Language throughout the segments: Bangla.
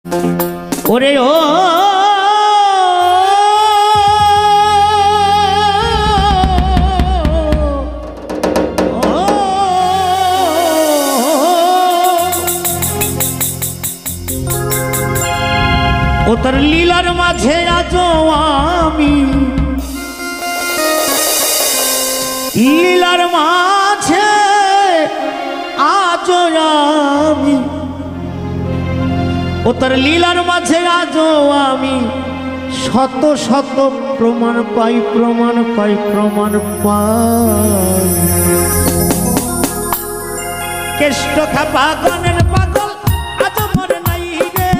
ওরে ও ও তোর লীলার মাঝে আজো আমি লীলার মাঝে আজো আমি ও তোর লীলার মাঝে আজো আমি শত শত প্রমাণ পাই প্রমাণ পাই প্রমাণ পাই কেষ্ট খাপা গনের পাগল আজো মরে নাই রে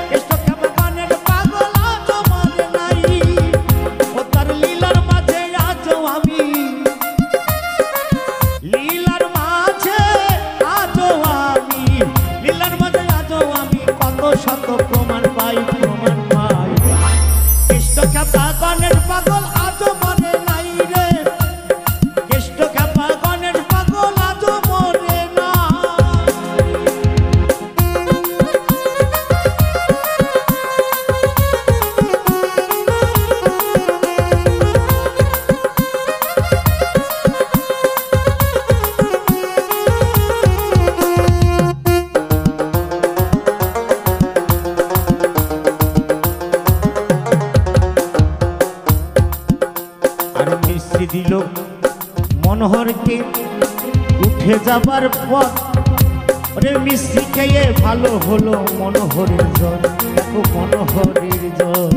কেষ্ট খাপা গনের পাগল আজো মরে নাই ও তোর লীলার মাঝে আজো আমি লীলার মাঝে আজো আমি লীলার মাঝে আজো আমি কত শত প্রমাণ পাই প্রমাণ পাই কেষ্ট খাপা গনের পাগল আজো মরে নাই রে কেষ্ট খাপা গনের পাগল আজো মরে নাই। আর মিষ্টি দিল মনোহরকে উঠে যাবার পর ওরে মিষ্টি খেয়ে ভালো হলো মনোহরের জ্বর দেখো মনোহরের জ্বর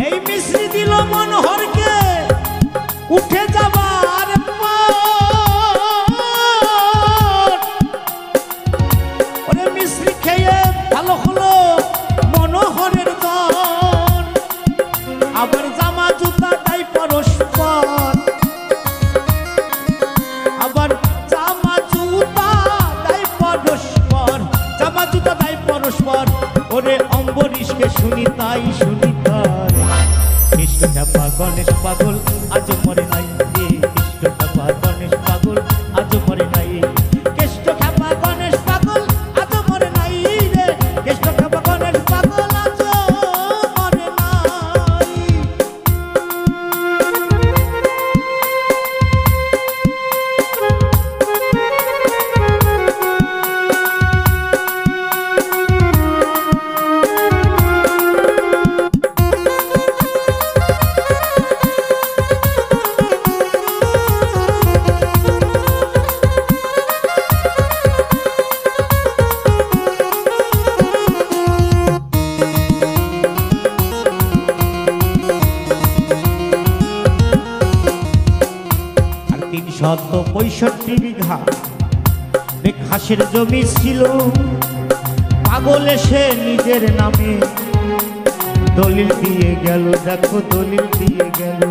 এই মিষ্টি দিল মনোহরকে উঠে যাবার পর ওরে মিষ্টি খেয়ে ভালো হলো মনোহরের জ্বর আবার জামা জুতা তাই পরস্পর আবার জামা জুতা তাই পরস্পর জামা জুতা তাই পরস্পর ওরে অম্বরীশকে শুনি তাই শুনি তাই কৃষ্ণ চাপা গণেশ পাগল আজ মরে নাই রে কৃষ্ণ চাপা গণেশ পাগল আজ মরে নাই কৃষ্ণ চাপা গণেশ পাগল আজ মরে নাই রে কৃষ্ণ চাপা গণেশ পাগল আজ মরে নাই। আর ৩৬৫ বিঘা ঘাসের জমি ছিল পাগল এসে নিজের নামে দলিল দিয়ে গেল দেখো দলিল দিয়ে গেল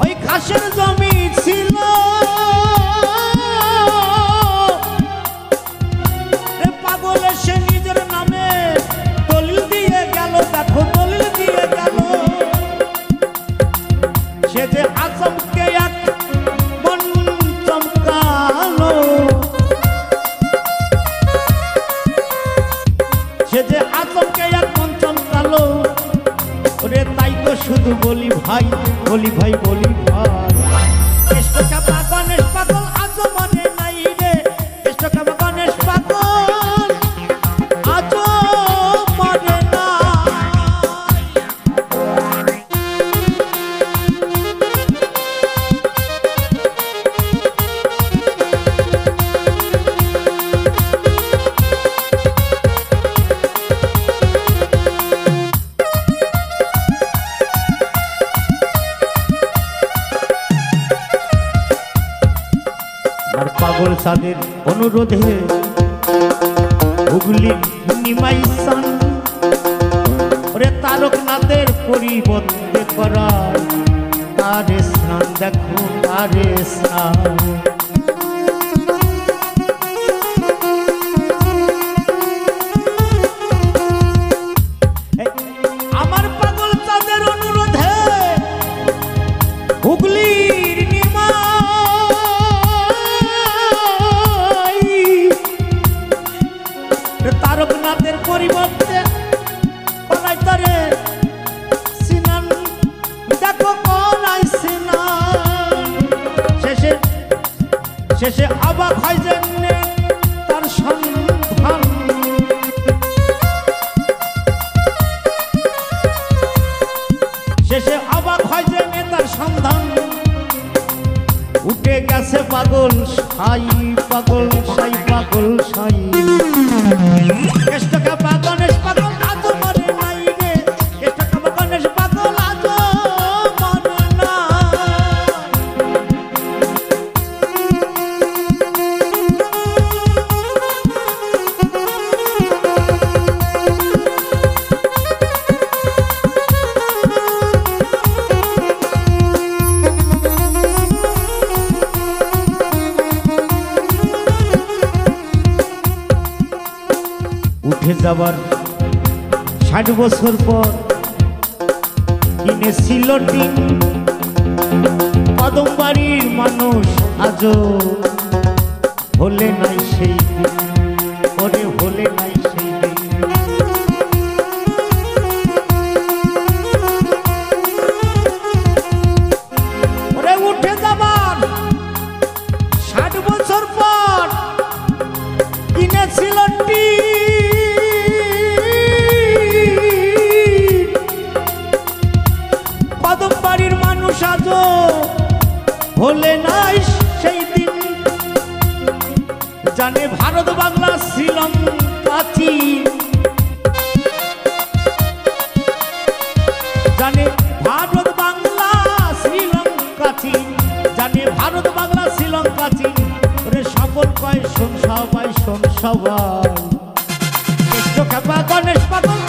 ওই ঘাসের জমি ছিল রে পাগল এসে নিজের নামে দলিল দিয়ে গেল দেখো দলিল দিয়ে গেল সে যে আজমকে এক মন চমকালো সে যে আজমকে এক মন চমকালো ওরে তাই তো শুধু বলি ভাই বলি ভাই বলি ভাই কৃষ্ণ চাপা গণেশ পাগল আজ মনে নাই রে কৃষ্ণ চাপা গণেশ পাগল আজ মনে নাই। আর পাগল সাদের অনুরোধে হুগলি নিমাইসান ওরে তারকনাথের পরিবর্তে করায় তারে স্নান দেখো তারে স্নান তারকনাথের পরিবর্তে কলাই তারে সিনান, দেখো কলাই সিনান। শেষে শেষে অবাক হয় জেনে তার সন্ধান। শেষে অবাক হয় জেনে তার সন্ধান। উঠে গেছে পাগল সাই, পাগল সাই, পাগল সাই। কেষ্টকাপা গণেশ পাগল আজও মরে নাই রে, কেষ্টকাপা গণেশ পাগল আজও মরে না। উঠে যাবার ৬০ বছর পর কিনেছিল টিন, কদম বাড়ির মানুষ আজও হলে নাই সেই দিন, ওরে হলে নাই সেই দিন। ওরে উঠে যাবার ৬০ বছর পর কিনেছিল টিন, কদম বাড়ির মানুষ আজও হলে নাই সেই দিন। জানে ভারত বাংলা শ্রীলঙ্কা চীন, জানে ভারত বাংলা শ্রীলঙ্কা চীন, জানে ভারত বাংলা শ্রীলঙ্কা চীন। ওরে সকল কয় শোন সবাই, শোন সবাই, কেষ্টকাপা গণেশ পাগল